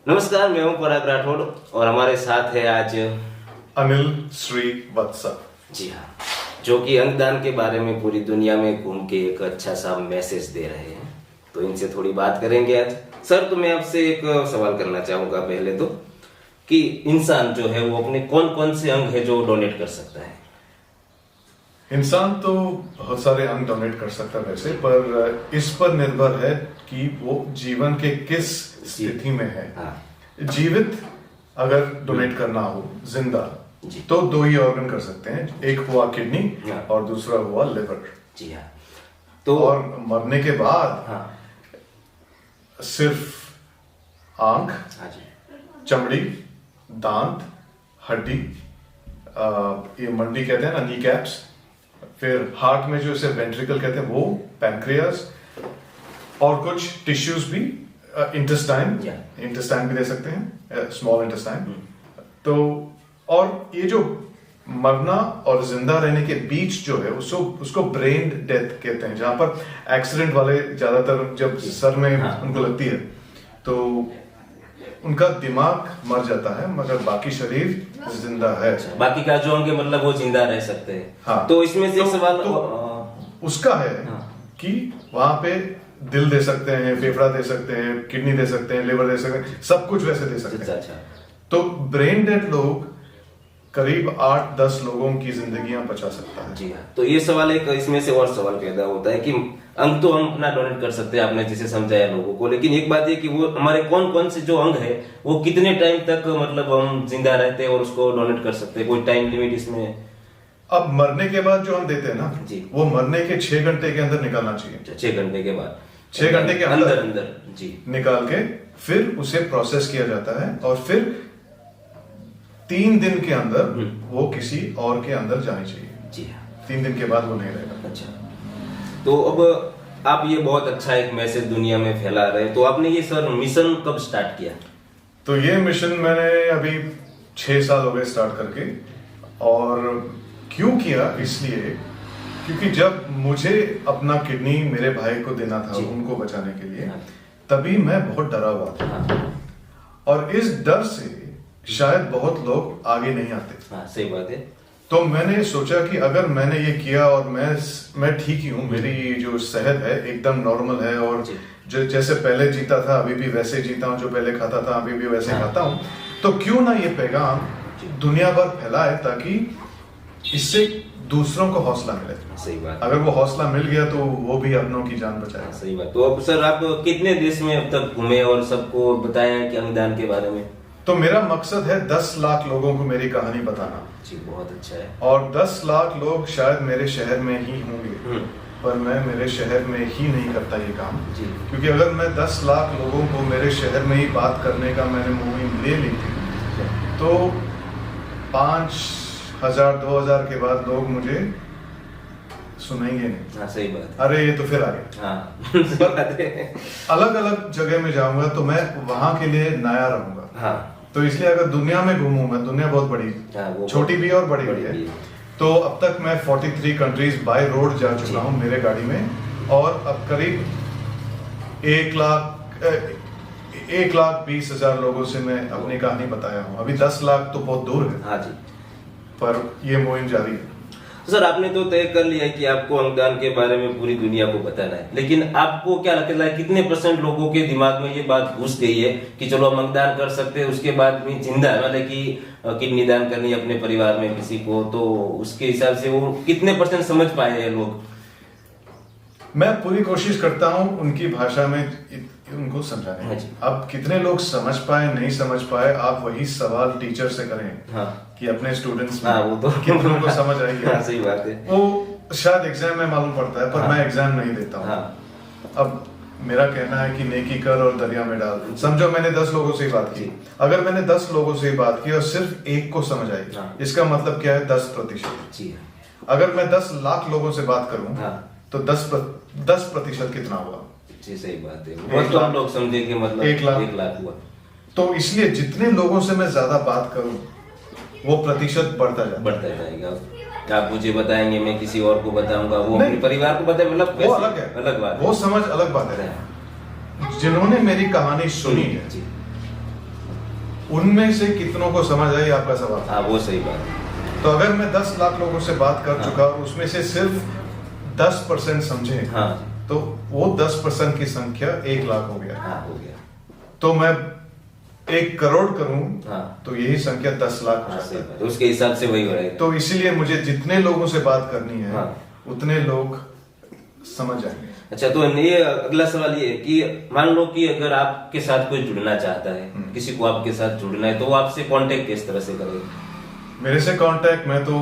नमस्कार, मैं हूं पराग राठौड़ और हमारे साथ है आज अनिल श्रीवत्सा। जी हाँ, जो कि अंगदान के बारे में पूरी दुनिया में घूम के एक अच्छा सा मैसेज दे रहे हैं। तो इनसे थोड़ी बात करेंगे आज। सर, तो मैं आपसे एक सवाल करना चाहूंगा पहले तो, कि इंसान जो है वो अपने कौन कौन से अंग है जो डोनेट कर सकता है? इंसान तो बहुत सारे अंग डोनेट कर सकता है वैसे, पर इस पर निर्भर है कि वो जीवन के किस स्थिति में है। हाँ। जीवित अगर डोनेट करना हो, जिंदा, तो दो ही ऑर्गन कर सकते हैं, एक हुआ किडनी और दूसरा हुआ लिवर। जी हाँ। तो और मरने के बाद हाँ, सिर्फ आंख, हाँ जी, चमड़ी, दांत, हड्डी, ये मंडी कहते हैं ना, नी कैप्स, फिर हार्ट में जो इसे वेंट्रिकल कहते हैं वो, पैनक्रियास, और कुछ टिश्यूज भी, इंटेस्टाइन भी दे सकते हैं, स्मॉल इंटेस्टाइन। तो और ये जो मरना और जिंदा रहने के बीच जो है उसको ब्रेन डेथ कहते हैं, जहां पर एक्सीडेंट वाले ज्यादातर जब सर में उनको लगती है तो उनका दिमाग मर जाता है, मगर बाकी शरीर जिंदा है। बाकी का जो अंग है मतलब वो जिंदा रह सकते हैं। हाँ। तो इसमें से एक सवाल उसका है कि वहां पे दिल दे सकते हैं, फेफड़ा दे सकते हैं, किडनी दे सकते हैं, लिवर दे सकते हैं, सब कुछ वैसे दे सकते हैं। अच्छा। तो ब्रेन डेड लोग करीब 8-10 लोगों की जिंदगियां बचा सकता है। जी हाँ। तो ये सवाल एक इसमें से और सवाल पैदा होता है कि अंग तो हम अपना डोनेट कर सकते हैं, आपने जिसे समझाया लोगों को, लेकिन एक बात ये कि वो हमारे कौन कौन से जो अंग है वो कितने टाइम तक मतलब हम जिंदा रहते हैं और उसको डोनेट कर सकते हैं? कोई टाइम लिमिट इसमें? अब मरने के बाद जो हम देते हैं ना जी, वो मरने के 6 घंटे के अंदर निकालना चाहिए। 6 घंटे के बाद? 6 घंटे के अंदर जी निकाल के फिर उसे प्रोसेस किया जाता है और फिर 3 दिन के अंदर वो किसी और के अंदर जानी चाहिए। जी हाँ। 3 दिन के बाद वो नहीं रहेगा। अच्छा, तो अब आप ये बहुत अच्छा एक मैसेज दुनिया में फैला रहे हैं, तो आपने ये सर मिशन कब स्टार्ट किया? तो ये मिशन मैंने अभी 6 साल हो गए स्टार्ट करके। और क्यों किया? इसलिए क्योंकि जब मुझे अपना किडनी मेरे भाई को देना था उनको बचाने के लिए, तभी मैं बहुत डरा हुआ था। और इस डर से शायद बहुत लोग आगे नहीं आते। हाँ, सही बात है। तो मैंने सोचा कि अगर मैंने ये किया और मैं ठीक ही हूँ, मेरी जो सेहत है एकदम नॉर्मल है, और जो जैसे पहले जीता था अभी भी वैसे जीता हूँ, जो पहले खाता था अभी भी वैसे खाता हूँ, तो क्यों ना ये पैगाम दुनिया भर फैलाए ताकि इससे दूसरों को हौसला मिले। सही बात। अगर वो हौसला मिल गया तो वो भी अपनों की जान बचाएगा। सही बात। तो अब सर आप कितने देश में अब तक घूमे और सबको बताया कि अंगदान के बारे में? तो मेरा मकसद है 10 लाख लोगों को मेरी कहानी बताना। जी, बहुत अच्छा है। और 10 लाख लोग शायद मेरे शहर में ही होंगे, पर मैं मेरे शहर में ही नहीं करता ये काम। जी। क्योंकि अगर मैं 10 लाख लोगों को मेरे शहर में ही बात करने का मैंने मुहिम ले ली थी, तो 5,000 2,000 के बाद लोग मुझे सुनेंगे नहीं। हाँ, सही बात। अरे ये तो फिर आगे। हाँ सही बात है। अलग अलग जगह में जाऊंगा तो मैं वहां के लिए नया रहूंगा। हाँ। तो इसलिए अगर दुनिया में घूमूंगा, दुनिया बहुत बड़ी, हाँ, छोटी भी और बड़ी भी है, तो अब तक मैं 43 कंट्रीज बाय रोड जा चुका हूँ मेरे गाड़ी में। और अब करीब 1,20,000 लोगों से मैं अपनी कहानी बताया हूँ। अभी 10 लाख तो बहुत दूर है। हाँ जी। पर ये मुहिम जारी है। तो सर आपने तो तय कर लिया कि आपको अंगदान के बारे में पूरी दुनिया को बताना है, लेकिन आपको क्या लगता है कितने % लोगों के दिमाग में ये बात घुस गई है कि चलो हम अंगदान कर सकते हैं, उसके बाद भी जिंदा मतलब कि किडनी दान करनी अपने परिवार में किसी को, तो उसके हिसाब से वो कितने % समझ पाए हैं लोग? मैं पूरी कोशिश करता हूँ उनकी भाषा में उनको समझाने की। अब कितने लोग समझ पाए नहीं समझ पाए, आप वही सवाल टीचर से करें। हाँ। कि अपने स्टूडेंट्स में वो तो कितनों को समझ आएगी। हाँ, सही बात है। वो शायद एग्जाम में मालूम पड़ता है, पर मैं एग्जाम नहीं देता हूँ। अब मेरा कहना है कि नेकी कर और दरिया में डाल। समझो मैंने 10 लोगों से बात की, अगर मैंने 10 लोगों से बात की और सिर्फ एक को समझ आई, इसका मतलब क्या है? 10%। अगर मैं 10 लाख लोगों से बात करूं तो 10% कितना हुआ? जी, सही बात है। बहुत कम लोग समझेंगे, मतलब 1 लाख हुआ। तो इसलिए जितने लोगों से मैं ज्यादा बात करूं वो प्रतिशत बढ़ता जाएगा। आप मुझे बताएंगे, मैं किसी और को बताऊंगा, वो अपने परिवार को बताए, मतलब वो अलग है, अलग बात, वो समझ अलग बात है। जिन्होंने मेरी कहानी सुनी है उनमें से कितनों को समझ आई आपका सवाल। हाँ वो सही बात है। तो अगर मैं 10 लाख लोगों से बात कर चुका और उसमें से सिर्फ 10% समझे, हाँ तो वो 10% की संख्या 1 लाख हो गया। हाँ हो गया। तो मैं 1 करोड़ करूं हाँ तो यही संख्या 10 लाख हो हाँ जाता सही है। बात है। उसके हिसाब से वही हो रहेगा। तो इसीलिए मुझे जितने लोगों से बात करनी है, हाँ। उतने लोग समझ जाएंगे। अच्छा, तो ये अगला सवाल ये है कि मान लो कि अगर आपके साथ कोई जुड़ना चाहता है, किसी को आपके साथ जुड़ना है, तो वो आपसे कांटेक्ट किस तरह से करेगा? मेरे से कांटेक्ट, मैं तो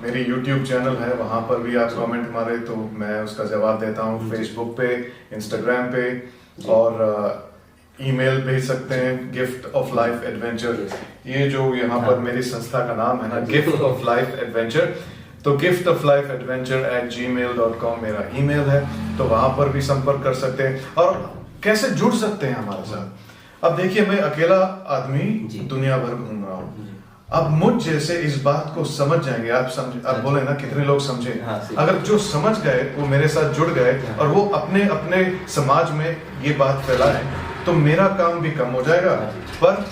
मेरी YouTube चैनल है, वहां पर भी आप कमेंट मारे तो मैं उसका जवाब देता हूँ। फेसबुक पे, इंस्टाग्राम पे, और ईमेल भेज सकते हैं गिफ्ट ऑफ लाइफ एडवेंचर। ये जो यहाँ पर मेरी संस्था का नाम है ना, गिफ्ट ऑफ लाइफ एडवेंचर, तो gift of life adventure @gmail.com मेरा ईमेल है। तो वहां पर भी संपर्क कर सकते हैं। और कैसे जुड़ सकते हैं हमारे साथ? अब देखिए, मैं अकेला आदमी दुनिया भर घूम रहा हूँ। अब मुझ जैसे इस बात को समझ जाएंगे, आप बोले ना कितने लोग समझे। अगर जो समझ गए वो मेरे साथ जुड़ गए और वो अपने अपने समाज में ये बात फैलाएं, तो मेरा काम भी कम हो जाएगा, पर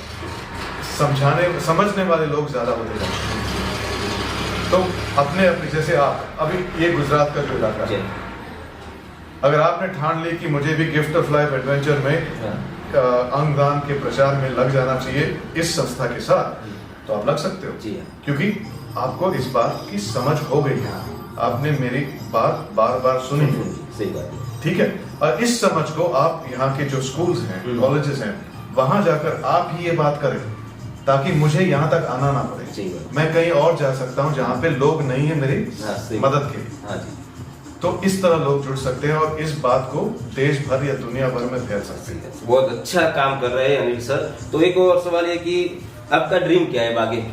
समझने वाले लोग ज्यादा होते जाएंगे। तो अपने जैसे आप अभी ये गुजरात का जो इलाका है, अगर आपने ठान ली कि मुझे भी गिफ्ट ऑफ लाइफ एडवेंचर में अंगदान के प्रचार में लग जाना चाहिए इस संस्था के साथ, तो आप लग सकते हो। क्योंकि आपको इस बात की समझ हो गई है, आपने मेरी बात बार बार सुनी। सही बात है। ठीक है, और इस समझ को आप यहाँ के जो स्कूल्स हैं, कॉलेजेस हैं, वहां जाकर आप ही ये बात करें, ताकि मुझे यहाँ तक आना ना पड़े। मैं कहीं और जा सकता हूँ जहाँ पे लोग नहीं है मेरी मदद के लिए। तो इस तरह लोग जुड़ सकते हैं और इस बात को देश भर या दुनिया भर में फैल सकते हैं। बहुत अच्छा काम कर रहे हैं अनिल सर। तो एक और सवाल है कि आपका ड्रीम क्या है आगे?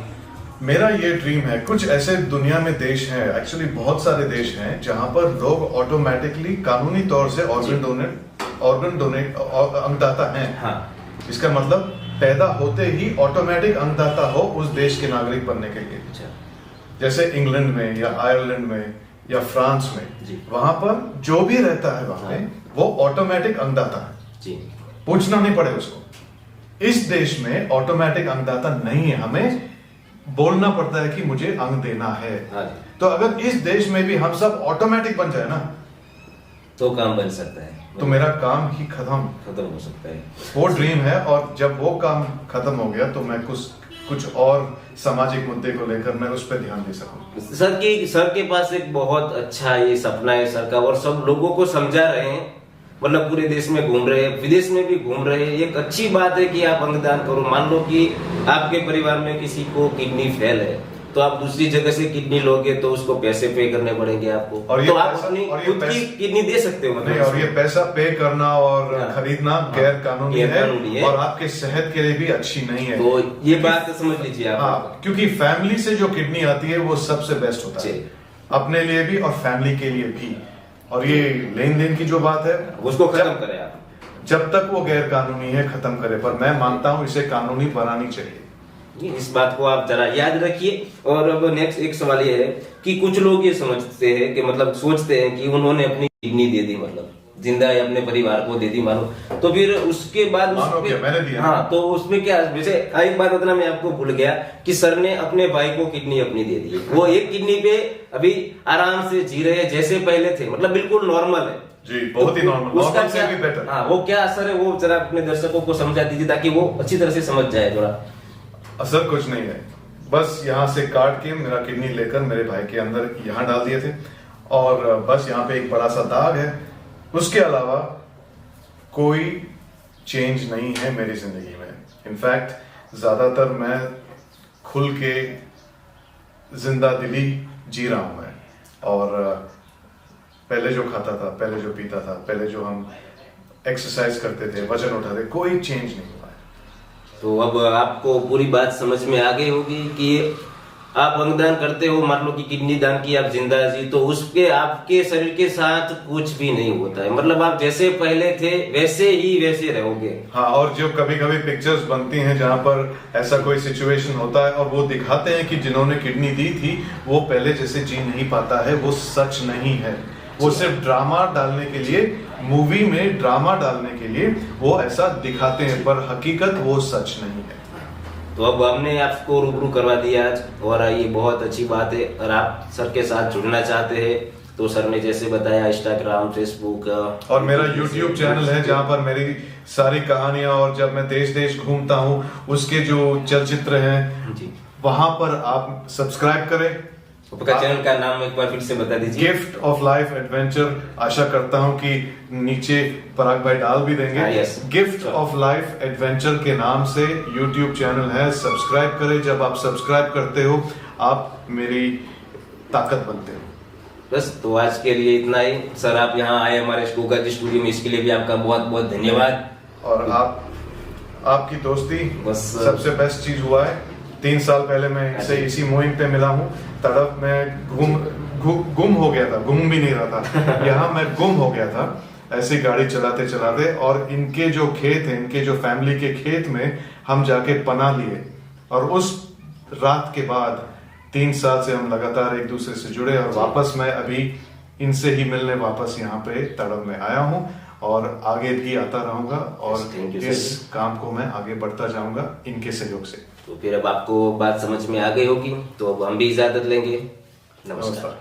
मेरा ये ड्रीम है, कुछ ऐसे दुनिया में देश हैं, एक्चुअली बहुत सारे देश हैं, जहाँ पर लोग ऑटोमेटिकली कानूनी तौर से ऑर्गन डोनेट अंगदाता हैं। हाँ। इसका मतलब पैदा होते ही ऑटोमेटिक अंगदाता हो उस देश के नागरिक बनने के लिए। जैसे इंग्लैंड में या आयरलैंड में या फ्रांस में, वहां पर जो भी रहता है वहां पे, वो ऑटोमेटिक अंगदाता है, पूछना नहीं पड़े उसको। इस देश में ऑटोमेटिक अंगदाता नहीं है, हमें बोलना पड़ता है कि मुझे अंग देना है। तो अगर इस देश में भी हम सब ऑटोमेटिक बन जाए ना, तो काम बन सकता है, तो मेरा काम ही खत्म हो सकता है। वो ड्रीम है, और जब वो काम खत्म हो गया तो मैं कुछ और सामाजिक मुद्दे को लेकर मैं उस पर ध्यान दे सकूं। सर के पास एक बहुत अच्छा ये सपना है सर का, और सब लोगों को समझा रहे हैं, मतलब पूरे देश में घूम रहे हैं, विदेश में भी घूम रहे हैं। एक अच्छी बात है कि आप अंगदान करो। मान लो कि आपके परिवार में किसी को किडनी फेल है, तो आप दूसरी जगह से किडनी लोगे तो उसको पैसे पे करने पड़ेंगे आपको, और तो आप अपनी खुद की किडनी दे सकते हो। नहीं, और ये पैसा पे करना और खरीदना गैर कानूनी है, और आपके सेहत के लिए भी अच्छी नहीं है। तो ये बात समझ लीजिए आप। हाँ, क्योंकि फैमिली से जो किडनी आती है वो सबसे बेस्ट होता है, अपने लिए भी और फैमिली के लिए भी। और ये लेन देन की जो बात है उसको खत्म करें आप, जब तक वो गैर कानूनी है खत्म करें, पर मैं मानता हूँ इसे कानूनी बनानी चाहिए। इस बात को आप जरा याद रखिए। और अब नेक्स्ट एक सवाल ये है कि कुछ लोग ये समझते हैं कि मतलब सोचते हैं कि उन्होंने अपनी किडनी दे दी, मतलब जिंदा है, अपने परिवार को दे दी मानो, तो फिर उसके बाद मैंने दिया। हाँ, तो उसमें क्या, वैसे एक बात बताना मैं आपको भूल गया कि सर ने अपने भाई को किडनी अपनी दे दी। वो एक किडनी पे अभी आराम से जी रहे हैं जैसे पहले थे, मतलब बिल्कुल नॉर्मल है जी, बहुत ही नॉर्मल, उसका से भी बेटर। हाँ, वो क्या असर है वो जरा अपने दर्शकों को समझा दीजिए, ताकि वो अच्छी तरह से समझ जाए। थोड़ा असर कुछ नहीं है, बस यहाँ से काट के मेरा किडनी लेकर मेरे भाई के अंदर यहाँ डाल दिए थे, और बस यहाँ पे एक बड़ा सा दाग है। उसके अलावा कोई चेंज नहीं है मेरी जिंदगी में। इनफैक्ट ज्यादातर मैं खुल के जिंदा दिली जी रहा हूं मैं, और पहले जो खाता था, पहले जो पीता था, पहले जो हम एक्सरसाइज करते थे, वजन उठाते, कोई चेंज नहीं हुआ है। तो अब आपको पूरी बात समझ में आ गई होगी कि आप अंगदान करते हो, मान लो कि किडनी दान की आप जिंदा जी, तो उसके आपके शरीर के साथ कुछ भी नहीं होता है, मतलब आप जैसे पहले थे वैसे ही वैसे रहोगे। हाँ, और जो कभी कभी पिक्चर्स बनती हैं जहाँ पर ऐसा कोई सिचुएशन होता है और वो दिखाते हैं कि जिन्होंने किडनी दी थी वो पहले जैसे जी नहीं पाता है, वो सच नहीं है। वो सिर्फ ड्रामा डालने के लिए, मूवी में ड्रामा डालने के लिए वो ऐसा दिखाते हैं, पर हकीकत वो सच नहीं है। तो अब हमने आपको रूबरू करवा दिया आज, और ये बहुत अच्छी बात है। और आप सर के साथ जुड़ना चाहते हैं तो सर ने जैसे बताया इंस्टाग्राम, फेसबुक और मेरा यूट्यूब चैनल है जहाँ पर मेरी सारी कहानियां और जब मैं देश देश घूमता हूँ उसके जो चलचित्र हैं जी, वहां पर आप सब्सक्राइब करें। आपका चैनल का नाम एक बार फिर से बता दीजिए। Gift of life adventure. आशा करता हूं कि नीचे पराग भाई डाल भी देंगे। yes. Gift of life adventure के नाम से यूट्यूब चैनल है, सब्सक्राइब करें। जब आप सब्सक्राइब करते हो आप मेरी ताकत बनते हो। बस, तो आज के लिए इतना ही। सर आप यहाँ आए हमारे गोगा स्टूडियो में, इसके लिए भी आपका बहुत बहुत धन्यवाद। और आपकी दोस्ती बस सबसे बेस्ट चीज हुआ है। 3 साल पहले मैं इनसे इसी मुहिम पे मिला हूँ। तड़प में गुम हो गया था, घूम भी नहीं रहा था यहाँ मैं गुम हो गया था ऐसी गाड़ी चलाते चलाते। और इनके जो खेत है, इनके जो फैमिली के खेत में हम जाके पनाह लिए। और उस रात के बाद 3 साल से हम लगातार एक दूसरे से जुड़े। और वापस मैं अभी इनसे ही मिलने वापस यहाँ पे तड़प में आया हूँ और आगे भी आता रहूंगा। और इस काम को मैं आगे बढ़ता जाऊंगा इनके सहयोग से। तो फिर अब आपको बात समझ में आ गई होगी, तो अब हम भी इजाजत लेंगे। नमस्कार।